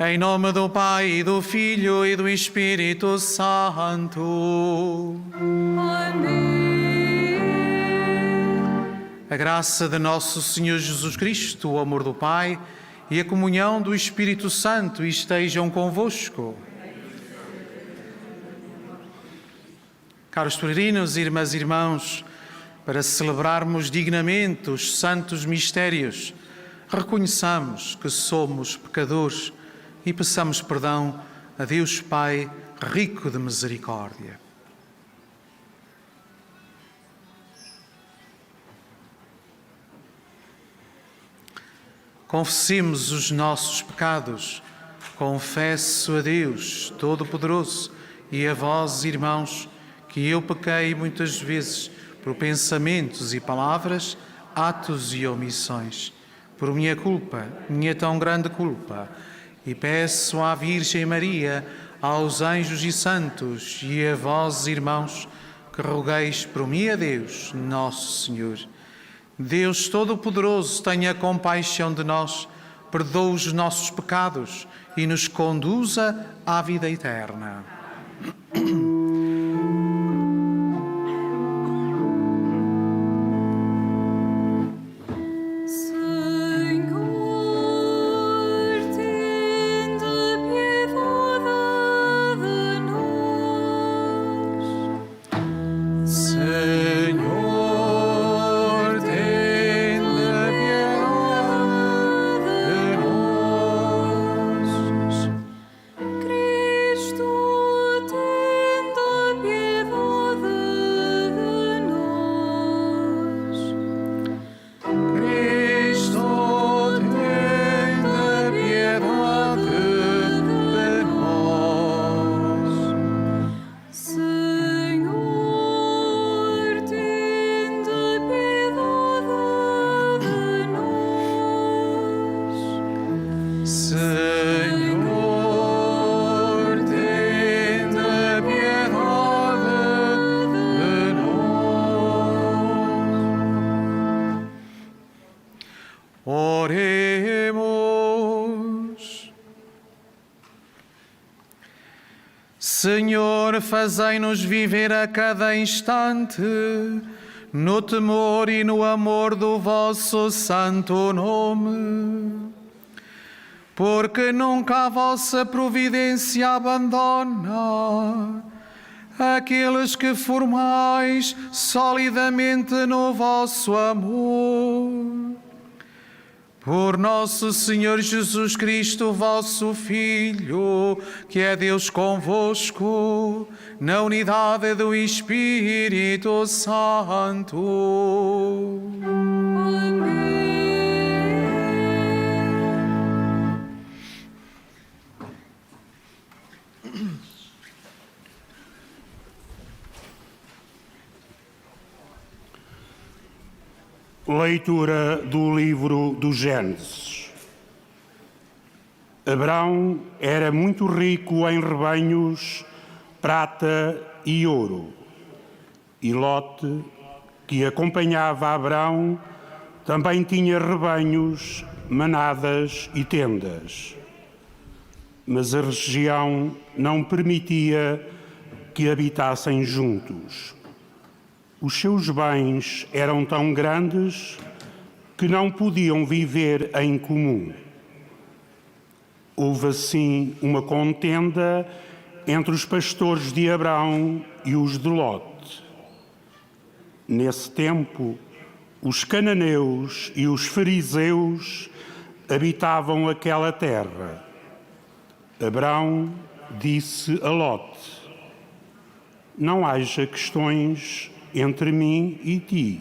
Em nome do Pai, e do Filho e do Espírito Santo. Amém. A graça de nosso Senhor Jesus Cristo, o amor do Pai e a comunhão do Espírito Santo estejam convosco. Caros peregrinos, irmãs e irmãos, para celebrarmos dignamente os santos mistérios, reconheçamos que somos pecadores e peçamos perdão a Deus Pai, rico de misericórdia. Confessemos os nossos pecados. Confesso a Deus Todo-Poderoso e a vós, irmãos, que eu pequei muitas vezes por pensamentos e palavras, atos e omissões, por minha culpa, minha tão grande culpa. E peço à Virgem Maria, aos anjos e santos e a vós, irmãos, que rogueis por mim a Deus, nosso Senhor. Deus Todo-Poderoso, tenha compaixão de nós, perdoe os nossos pecados e nos conduza à vida eterna. Oremos. Senhor, fazei-nos viver a cada instante no temor e no amor do vosso santo nome, porque nunca a vossa providência abandona aqueles que formais solidamente no vosso amor. Por nosso Senhor Jesus Cristo, vosso Filho, que é Deus convosco, na unidade do Espírito Santo. Amém. Leitura do livro do Gênesis. Abrão era muito rico em rebanhos, prata e ouro. E Lote, que acompanhava Abrão também tinha rebanhos, manadas e tendas. Mas a região não permitia que habitassem juntos. Os seus bens eram tão grandes que não podiam viver em comum. Houve assim uma contenda entre os pastores de Abrão e os de Ló. Nesse tempo, os cananeus e os fariseus habitavam aquela terra. Abrão disse a Ló: não haja questões entre mim e ti,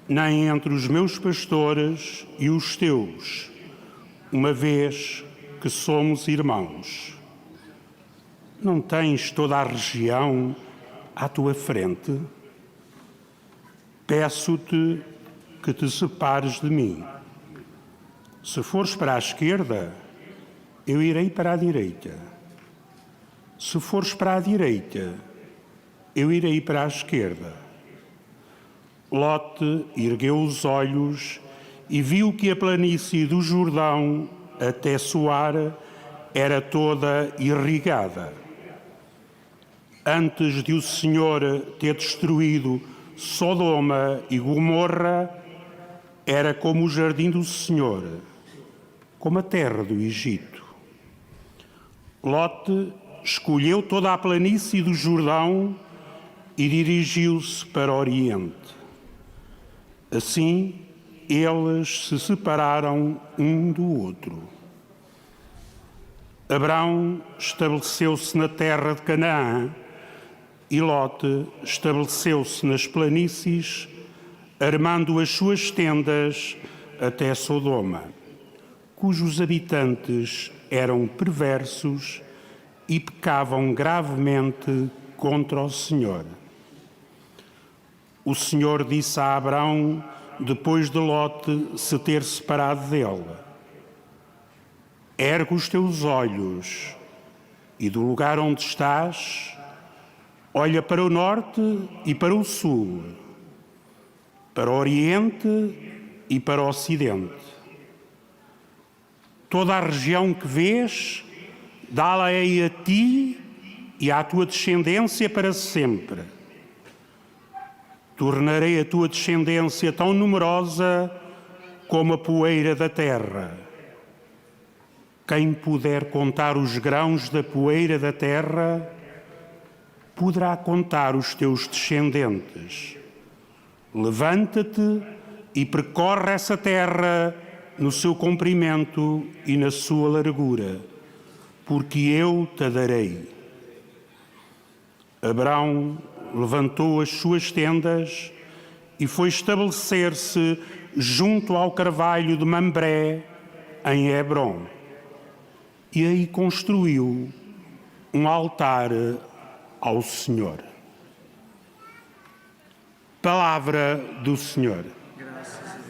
nem entre os meus pastores e os teus, uma vez que somos irmãos. Não tens toda a região à tua frente? Peço-te que te separes de mim. Se fores para a esquerda, eu irei para a direita. Se fores para a direita, eu irei para a esquerda. Lote ergueu os olhos e viu que a planície do Jordão, até Soar, era toda irrigada. Antes de o Senhor ter destruído Sodoma e Gomorra, era como o jardim do Senhor, como a terra do Egito. Lote escolheu toda a planície do Jordão e dirigiu-se para o Oriente. Assim, eles se separaram um do outro. Abrão estabeleceu-se na terra de Canaã e Lote estabeleceu-se nas planícies, armando as suas tendas até Sodoma, cujos habitantes eram perversos e pecavam gravemente contra o Senhor. O Senhor disse a Abrão, depois de Lote se ter separado dele: ergue os teus olhos e do lugar onde estás, olha para o norte e para o sul, para o oriente e para o ocidente. Toda a região que vês, dá-la-ei a ti e à tua descendência para sempre. Tornarei a tua descendência tão numerosa como a poeira da terra. Quem puder contar os grãos da poeira da terra, poderá contar os teus descendentes. Levanta-te e percorre essa terra no seu comprimento e na sua largura, porque eu te darei. Abrão levantou as suas tendas e foi estabelecer-se junto ao carvalho de Mambré, em Hebrom. E aí construiu um altar ao Senhor. Palavra do Senhor. Graças a Deus.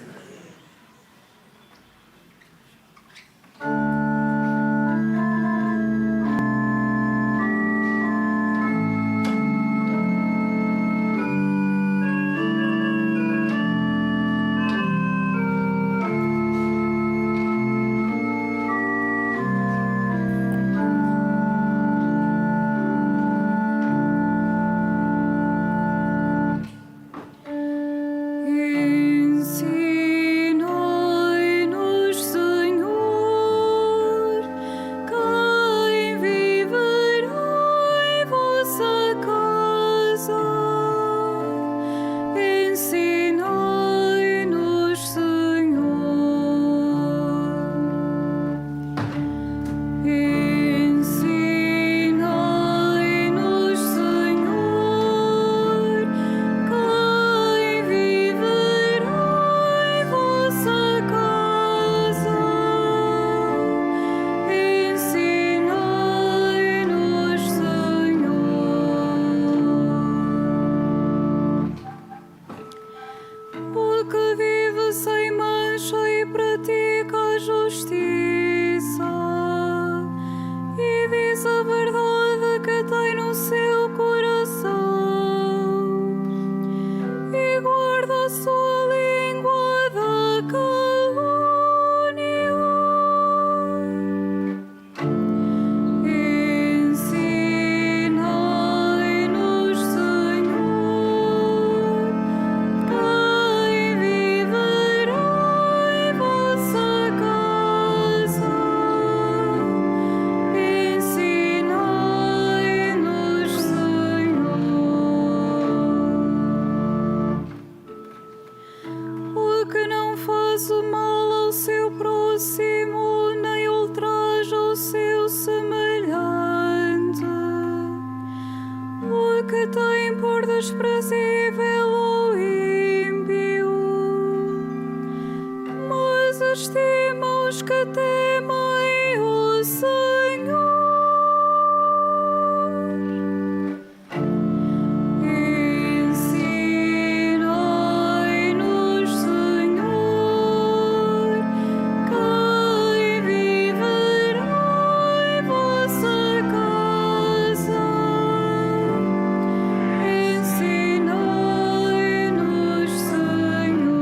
aprazível o ímpio, mas estima os que temem o Senhor. Ensinai-nos, Senhor, quem viverá em vossa casa. Ensinai-nos, Senhor,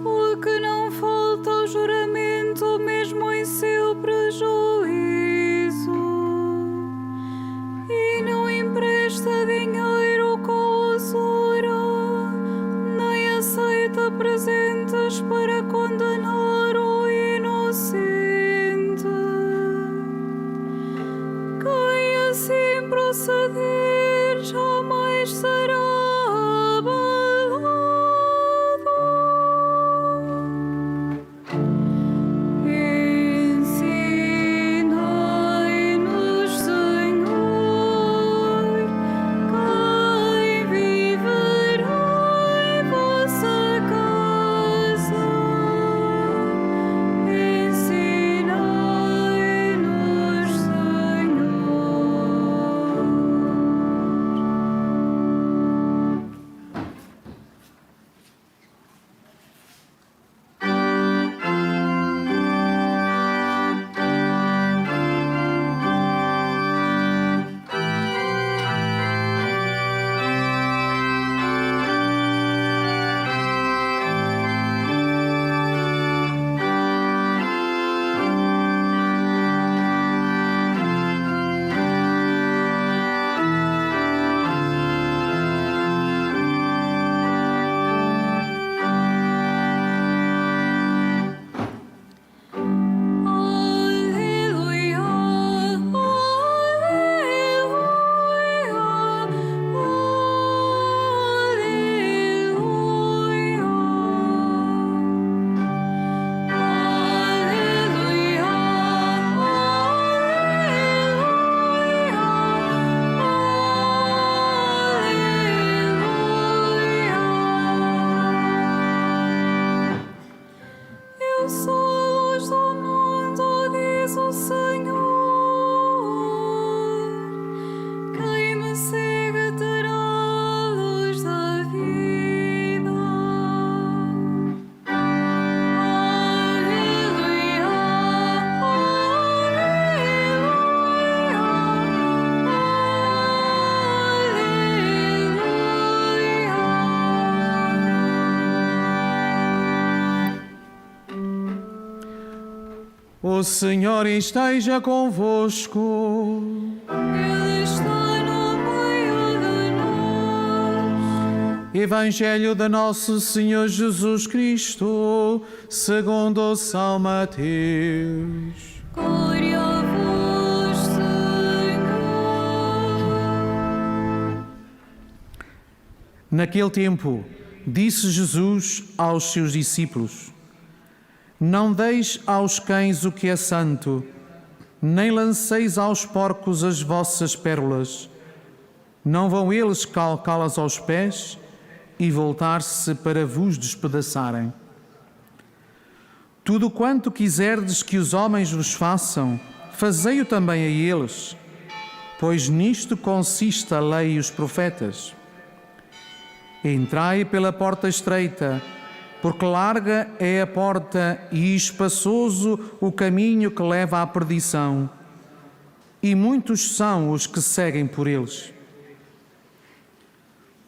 o que não falta ao juramento, mesmo em seu prejuízo, e não empresta dinheiro com usura, nem aceita presentes para condenar o inocente. Quem assim proceder jamais será abalado. Ensinai-nos, Senhor, quem viverá em vossa casa. Ensinai-nos, Senhor. Aleluia, eu sou a luz do mundo, diz o Senhor. Quem me segue terá a luz da vida. Aleluia, O Senhor esteja convosco. Ele está no meio de nós. Evangelho de Nosso Senhor Jesus Cristo, segundo São Mateus. Glória a vós, Senhor. Naquele tempo, disse Jesus aos seus discípulos: Não deis aos cães o que é santo, nem lanceis aos porcos as vossas pérolas. Não vão eles calcá-las aos pés e voltar-se para vos despedaçarem. Tudo quanto quiserdes que os homens vos façam, fazei-o também a eles, pois nisto consiste a lei e os profetas. Entrai pela porta estreita, porque larga é a porta e espaçoso o caminho que leva à perdição, e muitos são os que seguem por eles.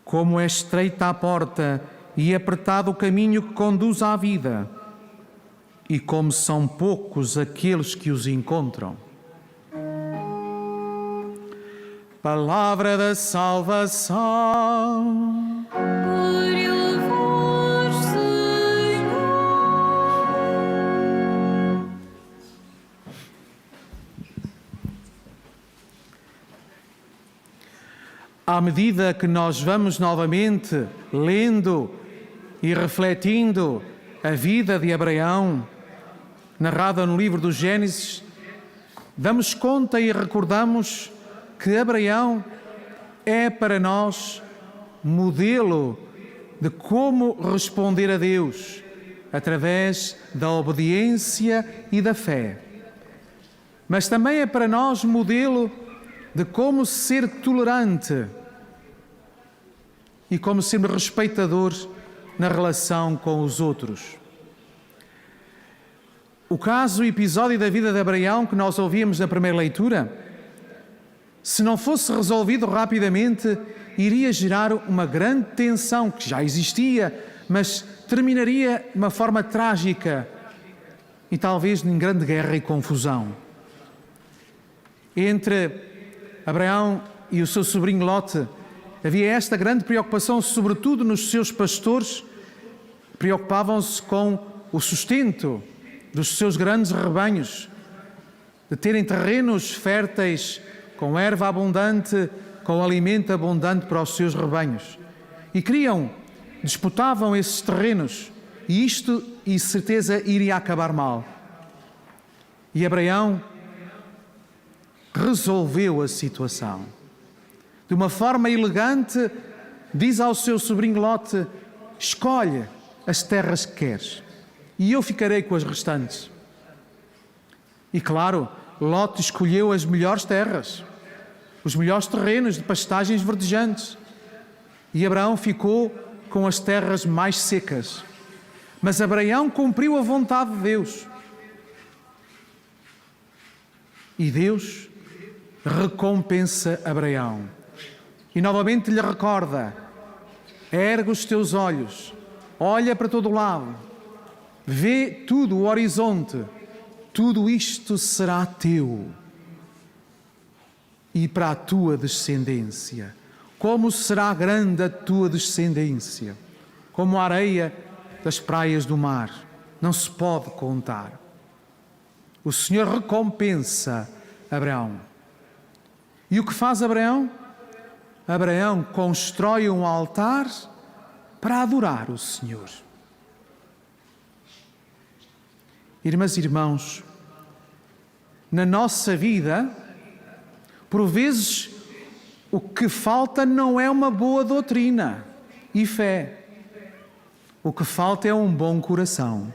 Como é estreita a porta e apertado o caminho que conduz à vida, e como são poucos aqueles que os encontram. Palavra da salvação. Glória a vós, Senhor. À medida que nós vamos novamente lendo e refletindo a vida de Abraão, narrada no livro do Gênesis, damos conta e recordamos que Abraão é para nós modelo de como responder a Deus através da obediência e da fé. Mas também é para nós modelo de como ser tolerante e como ser respeitador na relação com os outros. O caso e episódio da vida de Abraão que nós ouvimos na primeira leitura, se não fosse resolvido rapidamente, iria gerar uma grande tensão que já existia, mas terminaria de uma forma trágica e talvez em grande guerra e confusão. Entre Abraão e o seu sobrinho Lote, havia esta grande preocupação, sobretudo nos seus pastores, preocupavam-se com o sustento dos seus grandes rebanhos, de terem terrenos férteis, com erva abundante, com alimento abundante para os seus rebanhos. E disputavam esses terrenos, e isto, e certeza, iria acabar mal. E Abraão resolveu a situação. De uma forma elegante, diz ao seu sobrinho Lote: escolhe as terras que queres, e eu ficarei com as restantes. E claro, Lote escolheu as melhores terras, os melhores terrenos de pastagens verdejantes, e Abraão ficou com as terras mais secas. Mas Abraão cumpriu a vontade de Deus. E Deus recompensa Abraão. E novamente lhe recorda: ergue os teus olhos, olha para todo o lado, vê tudo, o horizonte, tudo isto será teu e para a tua descendência. Como será grande a tua descendência, como a areia das praias do mar, não se pode contar. O Senhor recompensa Abraão. E o que faz Abraão? Abraão constrói um altar para adorar o Senhor. Irmãs e irmãos, na nossa vida, por vezes, o que falta não é uma boa doutrina e fé. O que falta é um bom coração.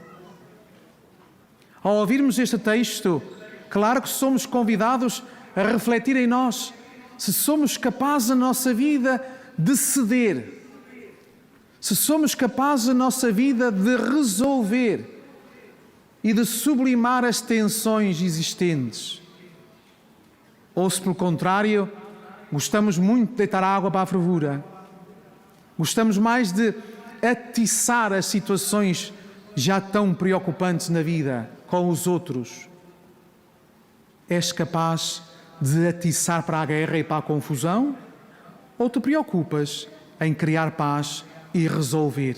Ao ouvirmos este texto, claro que somos convidados a refletir em nós se somos capazes na nossa vida de ceder, se somos capazes na nossa vida de resolver e de sublimar as tensões existentes. Ou se, pelo contrário, gostamos muito de deitar água para a fervura, gostamos mais de atiçar as situações já tão preocupantes na vida com os outros. És capaz de atiçar para a guerra e para a confusão? Ou te preocupas em criar paz e resolver?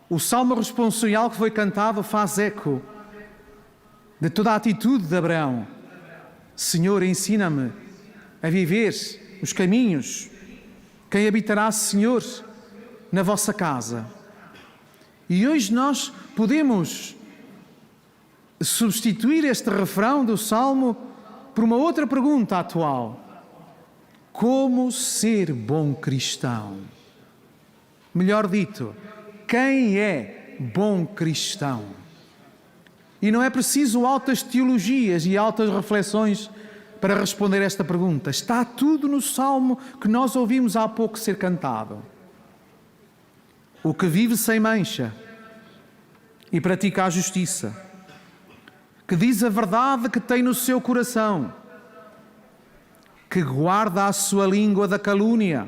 O salmo responsorial que foi cantado faz eco de toda a atitude de Abraão. Senhor, ensina-me a viver os caminhos. Quem habitará, Senhor, na vossa casa? E hoje nós podemos substituir este refrão do Salmo por uma outra pergunta atual: como ser bom cristão? Melhor dito, quem é bom cristão? E não é preciso altas teologias e altas reflexões para responder esta pergunta. Está tudo no Salmo que nós ouvimos há pouco ser cantado. O que vive sem mancha e pratica a justiça, que diz a verdade que tem no seu coração, que guarda a sua língua da calúnia,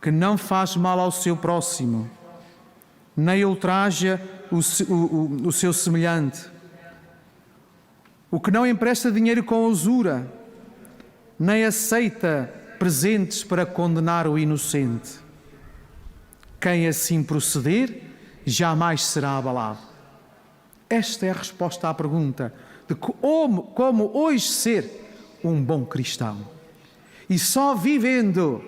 que não faz mal ao seu próximo, nem ultraja o seu semelhante, o que não empresta dinheiro com usura, nem aceita presentes para condenar o inocente. Quem assim proceder, jamais será abalado. Esta é a resposta à pergunta de como hoje ser um bom cristão. E só vivendo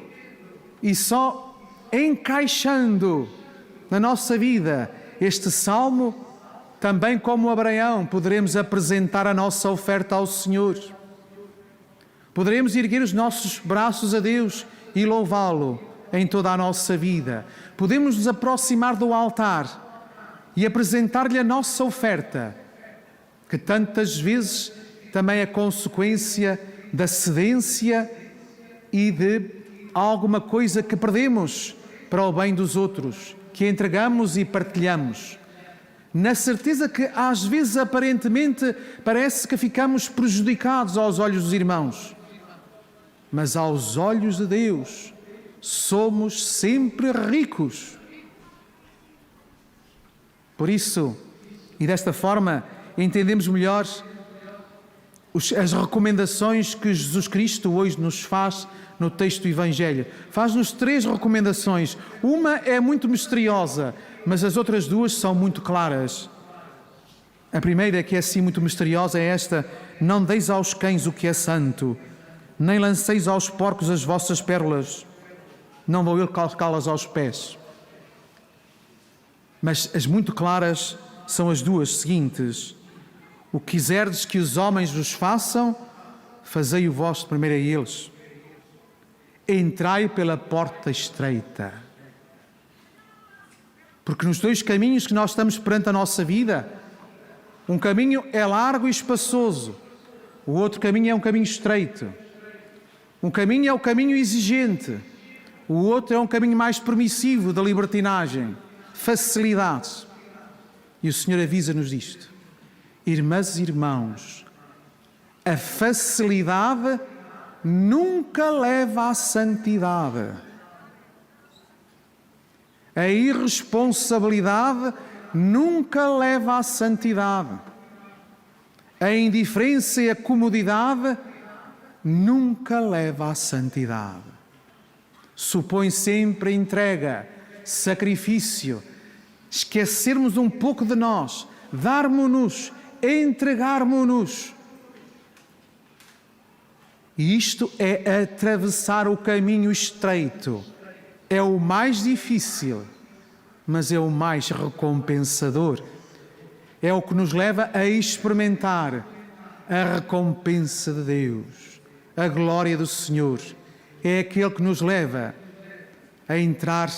e só encaixando na nossa vida este salmo também como Abraão, poderemos apresentar a nossa oferta ao Senhor. Poderemos erguer os nossos braços a Deus e louvá-lo em toda a nossa vida. Podemos nos aproximar do altar e apresentar-lhe a nossa oferta, que tantas vezes também é consequência da cedência e de alguma coisa que perdemos para o bem dos outros, que entregamos e partilhamos, na certeza que às vezes aparentemente parece que ficamos prejudicados aos olhos dos irmãos, mas aos olhos de Deus somos sempre ricos. Por isso, e desta forma, entendemos melhor as recomendações que Jesus Cristo hoje nos faz no texto do Evangelho. Faz-nos 3 recomendações. Uma é muito misteriosa, mas as outras 2 são muito claras. A primeira, que é assim muito misteriosa, é esta: não deis aos cães o que é santo, nem lanceis aos porcos as vossas pérolas, não vou eu calcá-las aos pés. Mas as muito claras são as 2 seguintes: o que quiserdes que os homens vos façam, fazei o vosso primeiro a eles. Entrai pela porta estreita. Porque nos 2 caminhos que nós estamos perante a nossa vida, um caminho é largo e espaçoso, o outro caminho é um caminho estreito. Um caminho é o caminho exigente, o outro é um caminho mais permissivo, da libertinagem, facilidade. E o Senhor avisa-nos disto: irmãs e irmãos, a facilidade nunca leva à santidade. A irresponsabilidade nunca leva à santidade. A indiferença e a comodidade nunca leva à santidade. Supõe sempre entrega, sacrifício, esquecermos um pouco de nós, darmos-nos, entregarmos-nos. E isto é atravessar o caminho estreito. É o mais difícil, mas é o mais recompensador. É o que nos leva a experimentar a recompensa de Deus, a glória do Senhor. É aquele que nos leva a entrar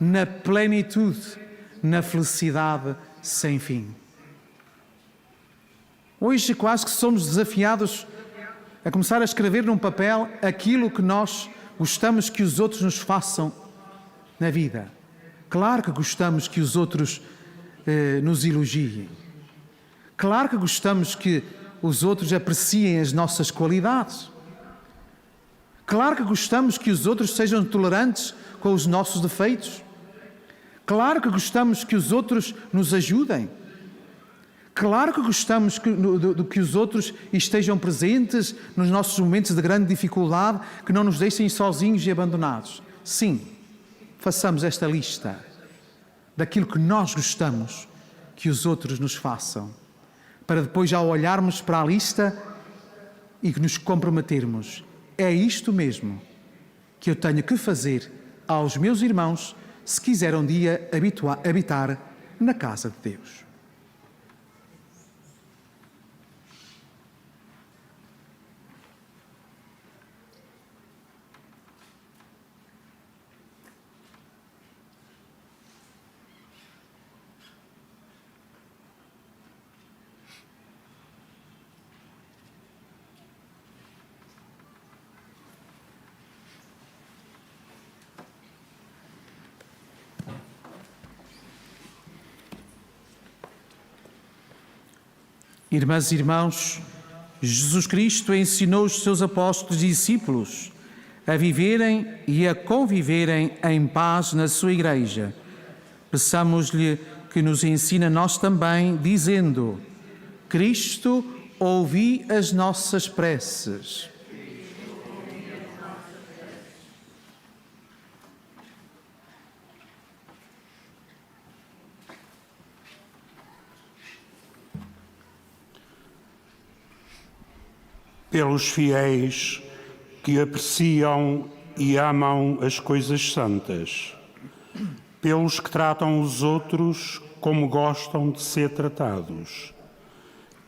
na plenitude, na felicidade sem fim. Hoje quase que somos desafiados a começar a escrever num papel aquilo que nós gostamos que os outros nos façam na vida. Claro que gostamos que os outros nos elogiem. Claro que gostamos que os outros apreciem as nossas qualidades. Claro que gostamos que os outros sejam tolerantes com os nossos defeitos. Claro que gostamos que os outros nos ajudem. Claro que gostamos que os outros estejam presentes nos nossos momentos de grande dificuldade, que não nos deixem sozinhos e abandonados. Sim, façamos esta lista daquilo que nós gostamos que os outros nos façam, para depois, ao olharmos para a lista e que nos comprometermos, é isto mesmo que eu tenho que fazer aos meus irmãos se quiser um dia habitar na casa de Deus. Irmãs e irmãos, Jesus Cristo ensinou os seus apóstolos e discípulos a viverem e a conviverem em paz na sua Igreja. Peçamos-lhe que nos ensine a nós também, dizendo: Cristo, ouvi as nossas preces. Pelos fiéis que apreciam e amam as coisas santas, pelos que tratam os outros como gostam de ser tratados,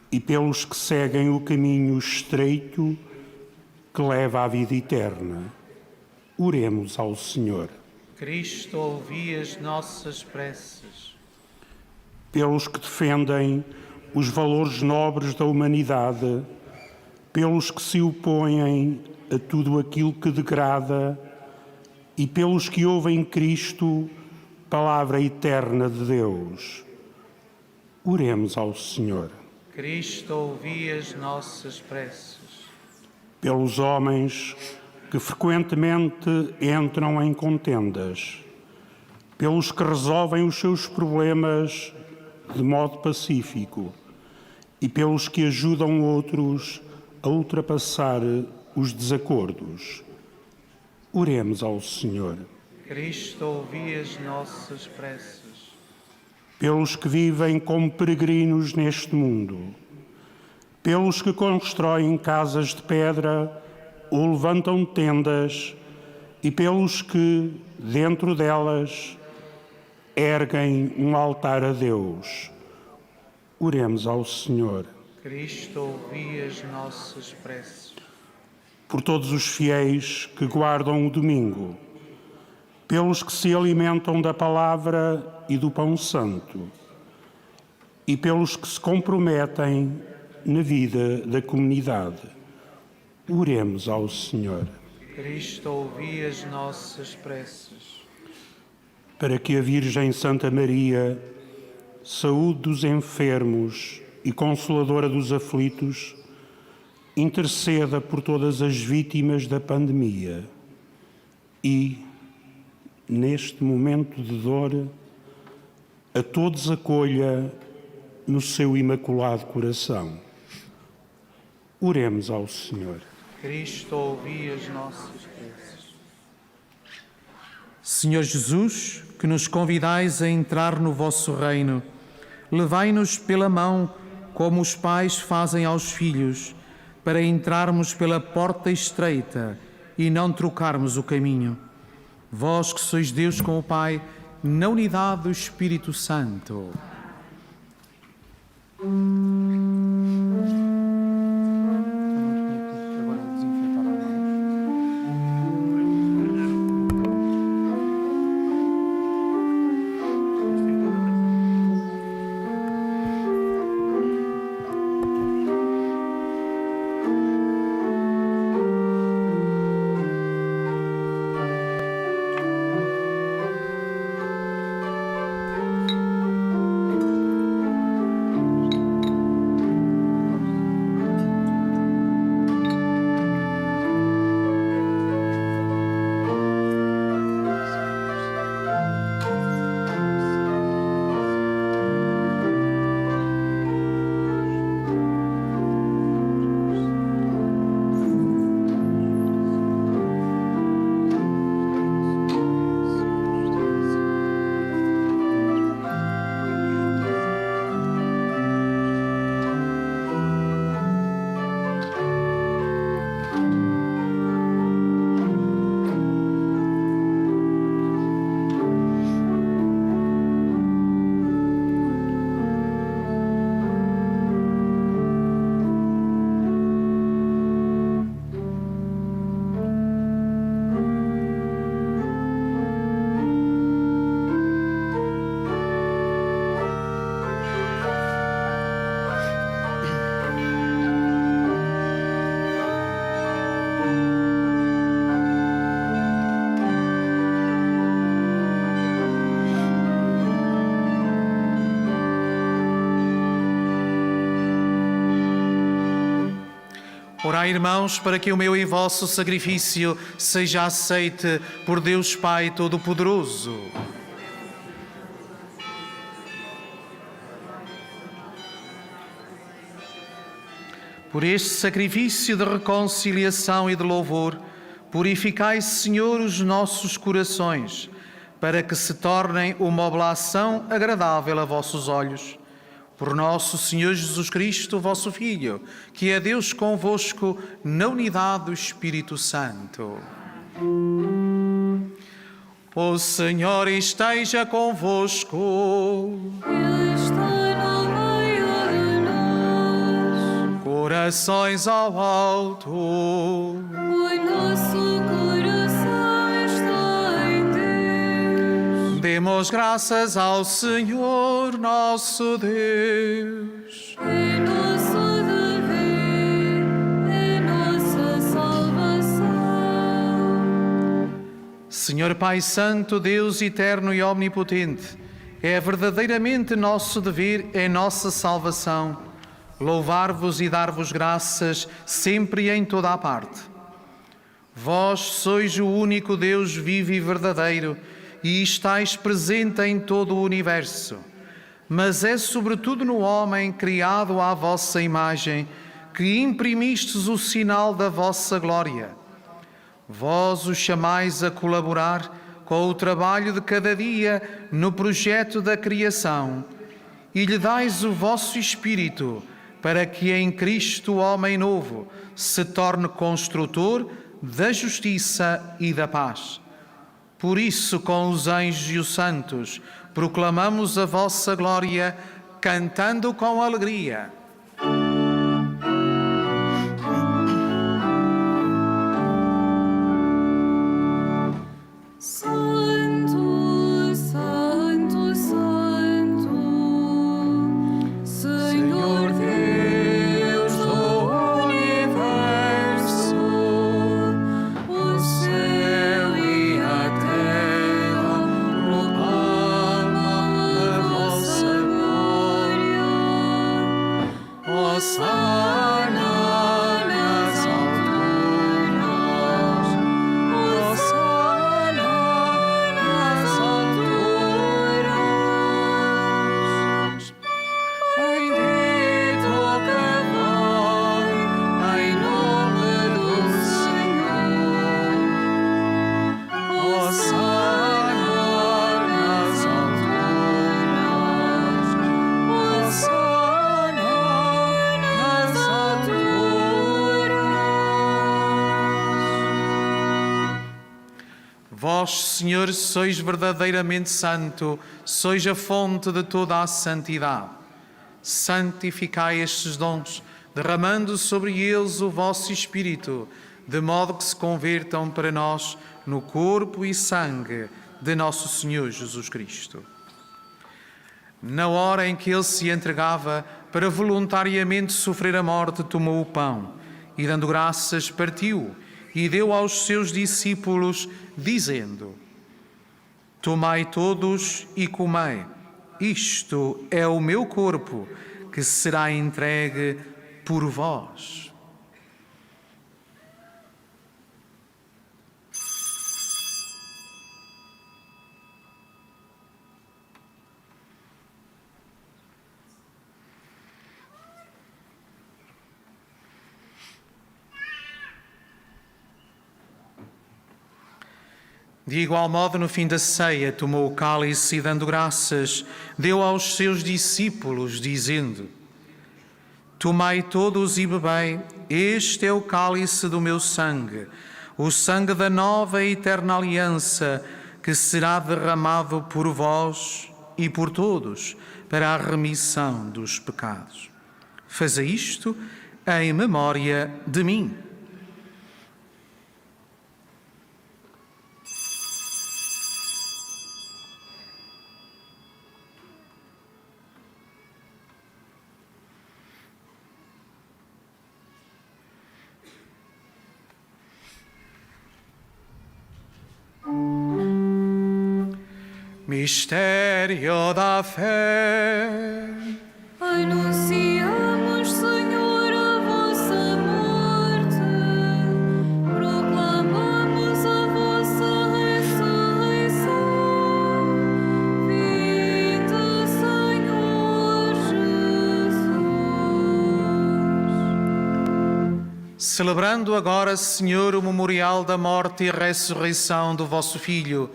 e pelos que seguem o caminho estreito que leva à vida eterna. Oremos ao Senhor. Cristo, ouvi as nossas preces. Pelos que defendem os valores nobres da humanidade, pelos que se opõem a tudo aquilo que degrada e pelos que ouvem Cristo, palavra eterna de Deus. Oremos ao Senhor. Cristo, ouvi as nossas preces. Pelos homens que frequentemente entram em contendas, pelos que resolvem os seus problemas de modo pacífico e pelos que ajudam outros a ultrapassar os desacordos. Oremos ao Senhor. Cristo, ouvi as nossas preces. Pelos que vivem como peregrinos neste mundo, pelos que constroem casas de pedra ou levantam tendas e pelos que, dentro delas, erguem um altar a Deus. Oremos ao Senhor. Cristo, ouvi as nossas preces. Por todos os fiéis que guardam o domingo, pelos que se alimentam da palavra e do pão santo, e pelos que se comprometem na vida da comunidade. Oremos ao Senhor. Cristo, ouvi as nossas preces. Para que a Virgem Santa Maria, saúde dos enfermos e consoladora dos aflitos, interceda por todas as vítimas da pandemia e, neste momento de dor, a todos acolha no seu imaculado coração. Oremos ao Senhor. Cristo, ouvi as nossas preces. Senhor Jesus, que nos convidais a entrar no vosso reino, levai-nos pela mão, como os pais fazem aos filhos, para entrarmos pela porta estreita e não trocarmos o caminho. Vós que sois Deus com o Pai, na unidade do Espírito Santo. Orai, irmãos, para que o meu e vosso sacrifício seja aceite por Deus Pai Todo-Poderoso. Por este sacrifício de reconciliação e de louvor, purificai, Senhor, os nossos corações, para que se tornem uma oblação agradável a vossos olhos. Por nosso Senhor Jesus Cristo, vosso Filho, que é Deus convosco na unidade do Espírito Santo. O Senhor esteja convosco. Ele está no meio de nós. Corações ao alto. O nosso coração está em Deus. Demos graças ao Senhor nosso Deus. É nosso dever, é nossa salvação. Senhor Pai Santo, Deus eterno e omnipotente, é verdadeiramente nosso dever, é nossa salvação, louvar-vos e dar-vos graças sempre e em toda a parte. Vós sois o único Deus vivo e verdadeiro e estáis presente em todo o universo, mas é sobretudo no homem criado à vossa imagem que imprimistes o sinal da vossa glória. Vós o chamais a colaborar com o trabalho de cada dia no projeto da criação e lhe dais o vosso Espírito para que em Cristo, o homem novo, se torne construtor da justiça e da paz. Por isso, com os anjos e os santos, proclamamos a vossa glória, cantando com alegria. Santo, Santo, Santo, Senhor Deus do universo, o céu e a terra proclamam a vossa glória. Hosana nas alturas, Hosana nas alturas. Bendito que vai em nome do Senhor. Hosana nas alturas, Hosana nas alturas. Vós, Senhor, sois verdadeiramente santo, sois a fonte de toda a santidade. Santificai estes dons, derramando sobre eles o vosso Espírito, de modo que se convertam para nós no corpo e sangue de nosso Senhor Jesus Cristo. Na hora em que ele se entregava para voluntariamente sofrer a morte, tomou o pão e, dando graças, partiu e deu aos seus discípulos, dizendo: Tomai todos e comei, isto é o meu corpo, que será entregue por vós. De igual modo, no fim da ceia, tomou o cálice e, dando graças, deu aos seus discípulos, dizendo: Tomai todos e bebei, este é o cálice do meu sangue, o sangue da nova e eterna aliança, que será derramado por vós e por todos, para a remissão dos pecados. Fazei isto em memória de mim. Mistério da fé. Anunciamos, Senhor, a vossa morte, proclamamos a vossa ressurreição. Vinde, Senhor Jesus. Celebrando agora, Senhor, o memorial da morte e ressurreição do vosso Filho,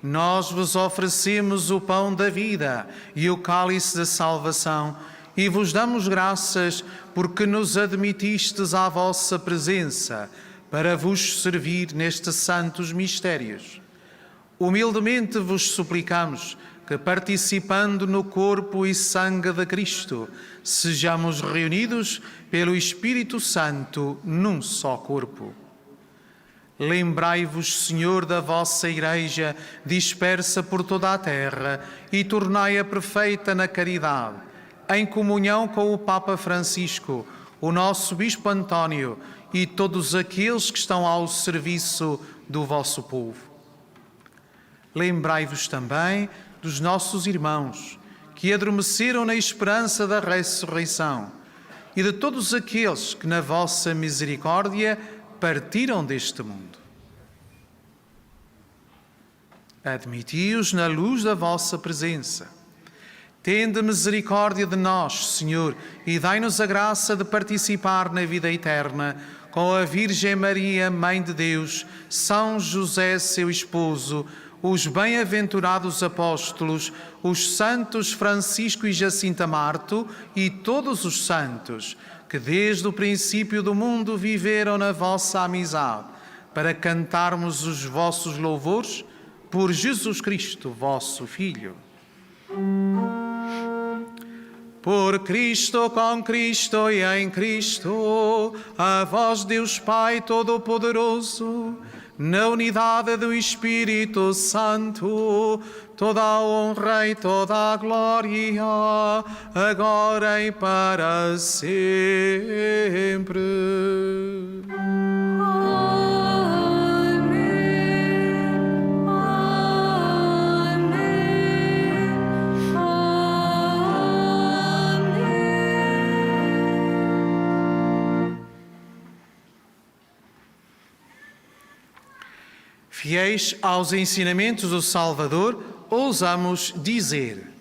nós vos oferecemos o pão da vida e o cálice da salvação e vos damos graças porque nos admitistes à vossa presença para vos servir nestes santos mistérios. Humildemente vos suplicamos que, participando no corpo e sangue de Cristo, sejamos reunidos pelo Espírito Santo num só corpo. Lembrai-vos, Senhor, da vossa Igreja dispersa por toda a terra e tornai-a perfeita na caridade, em comunhão com o Papa Francisco, o nosso Bispo António e todos aqueles que estão ao serviço do vosso povo. Lembrai-vos também dos nossos irmãos que adormeceram na esperança da ressurreição e de todos aqueles que, na vossa misericórdia, partiram deste mundo. Admiti-os na luz da vossa presença. Tende misericórdia de nós, Senhor, e dai-nos a graça de participar na vida eterna com a Virgem Maria, Mãe de Deus, São José, seu esposo, os bem-aventurados apóstolos, os santos Francisco e Jacinta Marto e todos os santos que desde o princípio do mundo viveram na vossa amizade, para cantarmos os vossos louvores por Jesus Cristo, vosso Filho. Por Cristo, com Cristo e em Cristo, a vós Deus Pai Todo-Poderoso, na unidade do Espírito Santo, toda a honra e toda a glória, agora e para sempre. Fiéis aos ensinamentos do Salvador, ousamos dizer: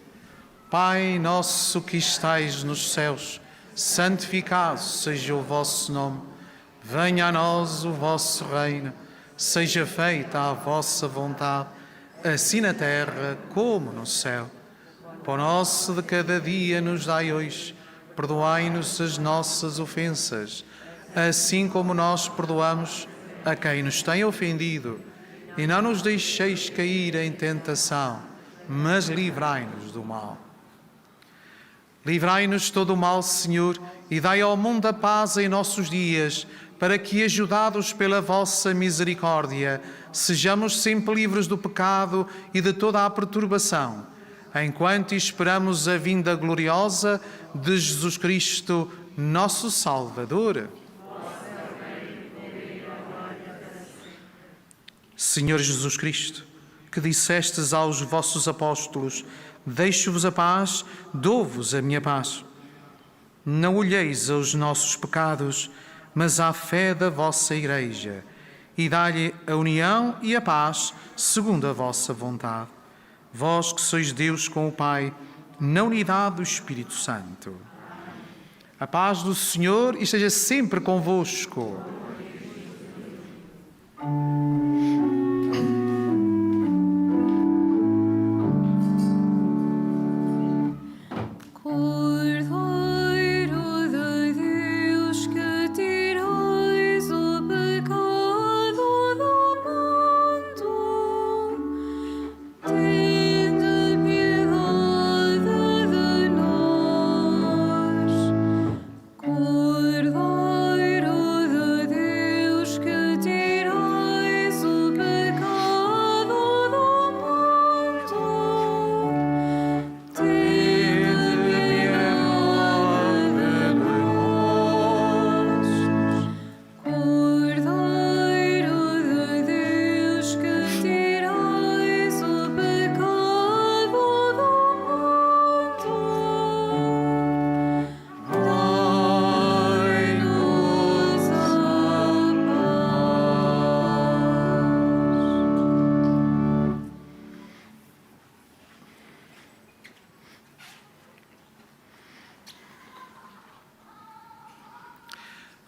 Pai nosso que estais nos céus, santificado seja o vosso nome. Venha a nós o vosso reino. Seja feita a vossa vontade, assim na terra como no céu. O pão nosso de cada dia nos dai hoje. Perdoai-nos as nossas ofensas, assim como nós perdoamos a quem nos tem ofendido. E não nos deixeis cair em tentação, mas livrai-nos do mal. Livrai-nos de todo o mal, Senhor, e dai ao mundo a paz em nossos dias, para que, ajudados pela vossa misericórdia, sejamos sempre livres do pecado e de toda a perturbação, enquanto esperamos a vinda gloriosa de Jesus Cristo, nosso Salvador. Senhor Jesus Cristo, que dissestes aos vossos apóstolos: deixo-vos a paz, dou-vos a minha paz. Não olheis aos nossos pecados, mas à fé da vossa Igreja, e dai-lhe a união e a paz segundo a vossa vontade. Vós que sois Deus com o Pai, na unidade do Espírito Santo. A paz do Senhor esteja sempre convosco.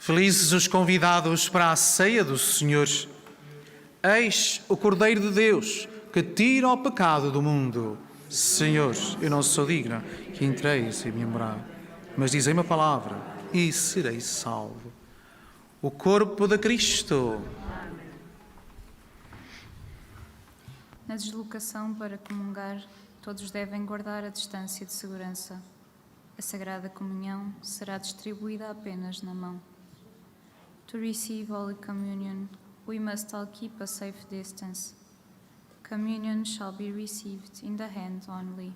Felizes os convidados para a ceia do Senhor. Eis o Cordeiro de Deus, que tira o pecado do mundo. Senhor, eu não sou digno que entreis em minha morada, mas dizei uma palavra e serei salvo. O corpo de Cristo. Na Na deslocação para comungar, todos devem guardar a distância de segurança. A Sagrada Comunhão será distribuída apenas na mão. To receive Holy Communion, we must all keep a safe distance. Communion shall be received in the hand only.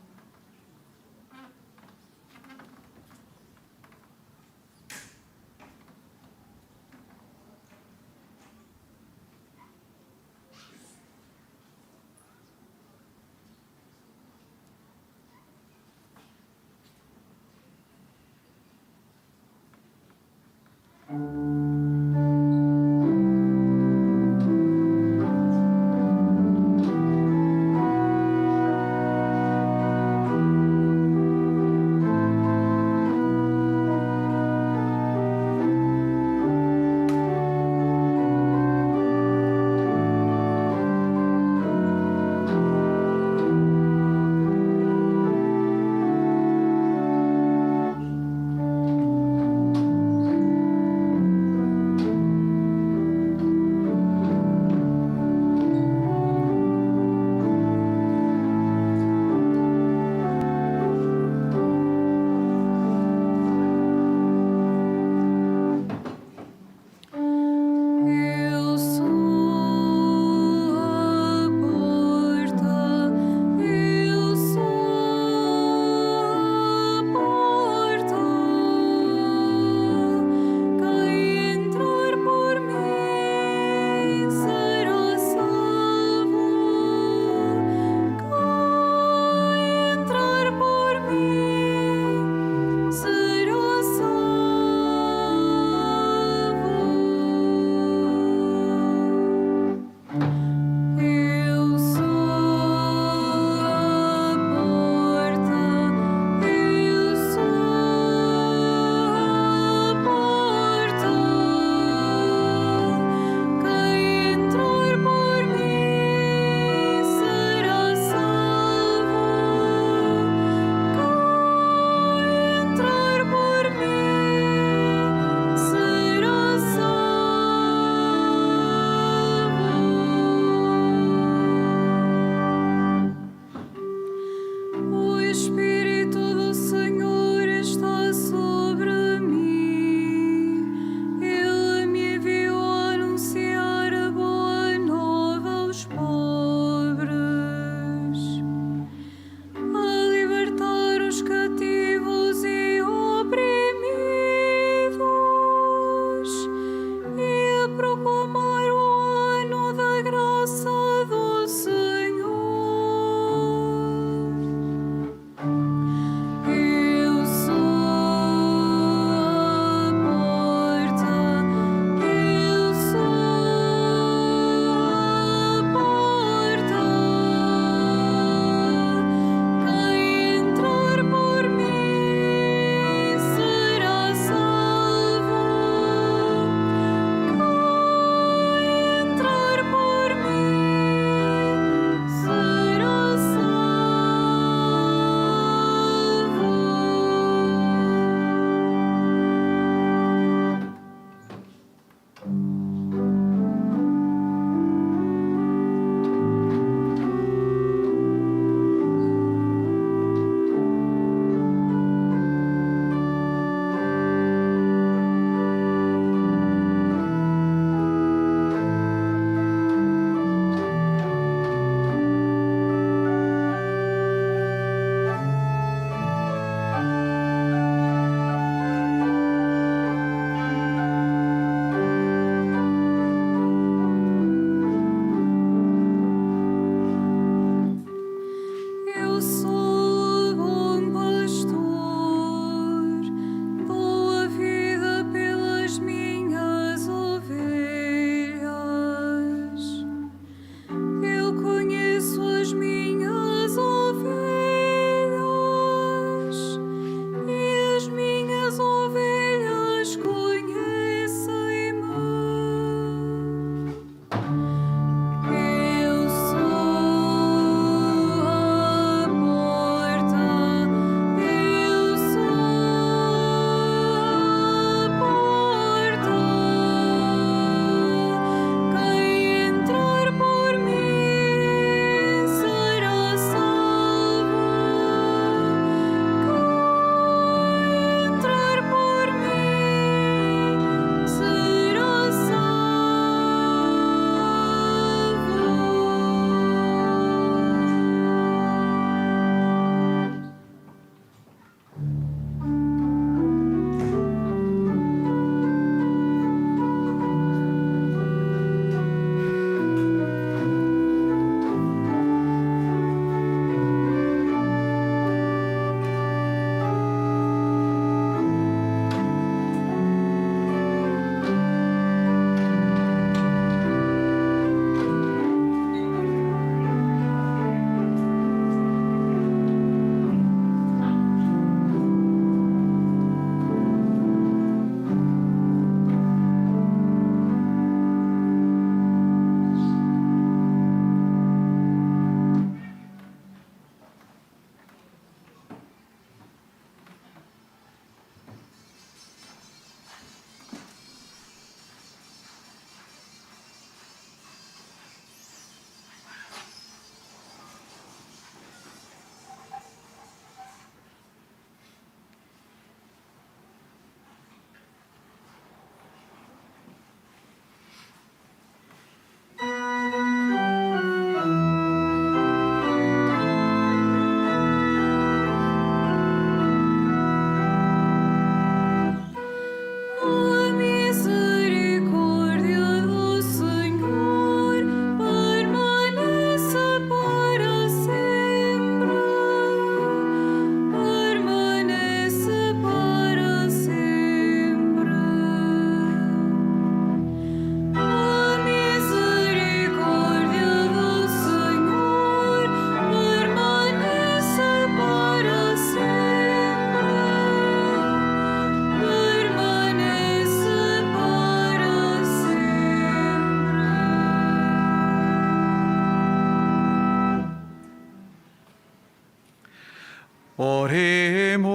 Oremos.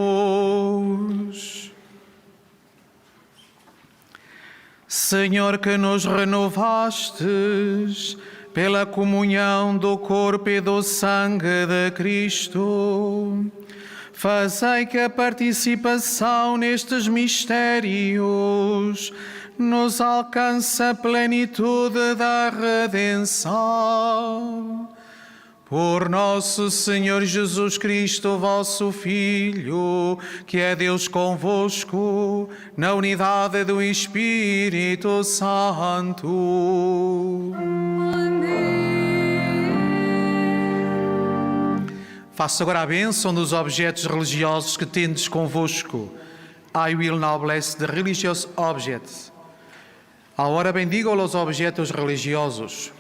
Senhor, que nos renovastes pela comunhão do corpo e do sangue de Cristo, fazei que a participação nestes mistérios nos alcance a plenitude da redenção. Por nosso Senhor Jesus Cristo, vosso Filho, que é Deus convosco, na unidade do Espírito Santo. Faça agora a bênção dos objetos religiosos que tendes convosco. I will now bless the religious objects. Agora bendigo os objetos religiosos.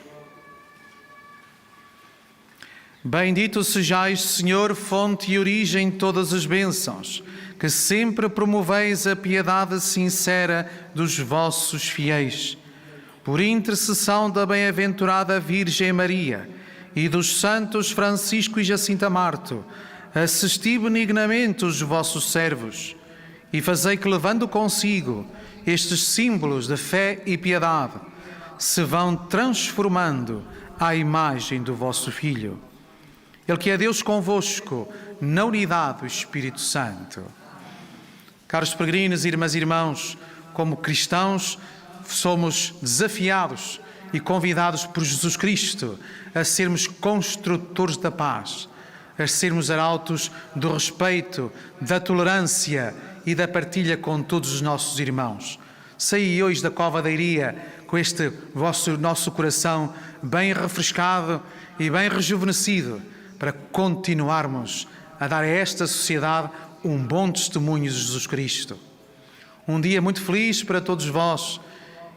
Bendito sejais, Senhor, fonte e origem de todas as bênçãos, que sempre promoveis a piedade sincera dos vossos fiéis. Por intercessão da bem-aventurada Virgem Maria e dos santos Francisco e Jacinta Marto, assisti benignamente os vossos servos e fazei que, levando consigo estes símbolos de fé e piedade, se vão transformando à imagem do vosso Filho. Ele que é Deus convosco, na unidade do Espírito Santo. Caros peregrinos, irmãs e irmãos, como cristãos, somos desafiados e convidados por Jesus Cristo a sermos construtores da paz, a sermos arautos do respeito, da tolerância e da partilha com todos os nossos irmãos. Saí hoje da cova da Iria com este nosso coração bem refrescado e bem rejuvenescido, para continuarmos a dar a esta sociedade um bom testemunho de Jesus Cristo. Um dia muito feliz para todos vós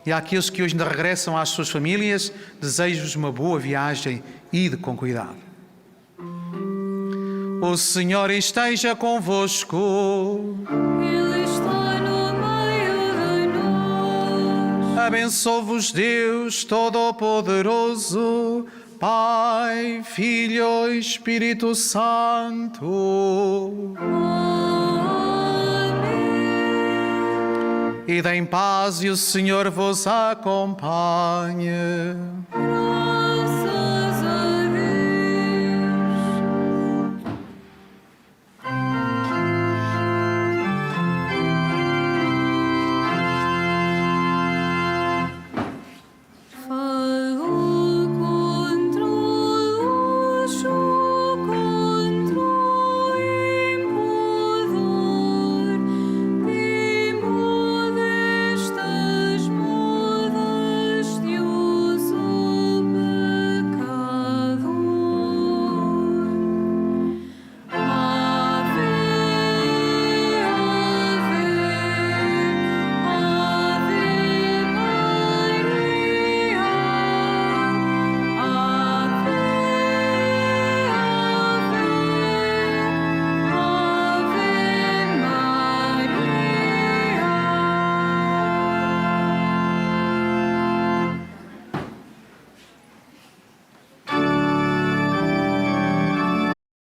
e àqueles que hoje ainda regressam às suas famílias, desejo-vos uma boa viagem e de com cuidado. O Senhor esteja convosco. Ele está no meio de nós. Abençoe-vos Deus Todo-Poderoso, Pai, Filho e Espírito Santo. Amém. Ide em paz e o Senhor vos acompanhe.